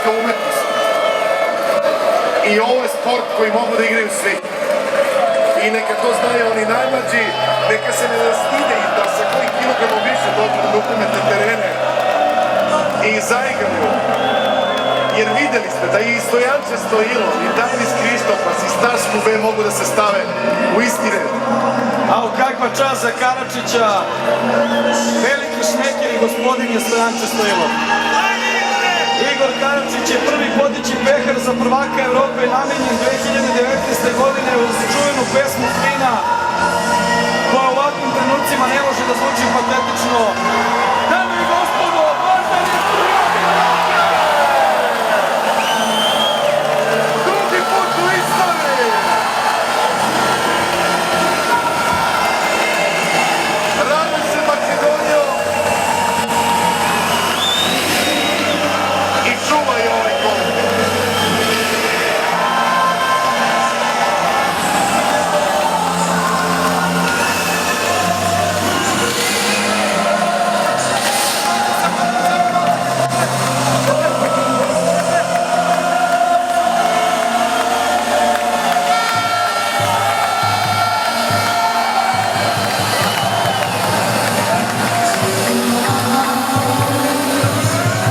vrhunska umetnost. I ovo je sport koji mogu da igraju svi. I neka to znaju oni najmlađi, neka se ne stide i da sa koji kilogramom više dođu na rukometne terene i zaigraju. Jer videli ste da i Stojanče Stojilo, i Danis Krištopas, i Staš Kube mogu da se stave u isti red. Ao, kakva čast za Karadžića, veliki šmeker i gospodin je Stojanče Stojilo. Igor Karadžić je prvi podići pehar za prvaka Evrope namenjen 2019. godine uz čuvenu pesmu Flina, koja u ovakvim trenucima ne može da zvuči patetično.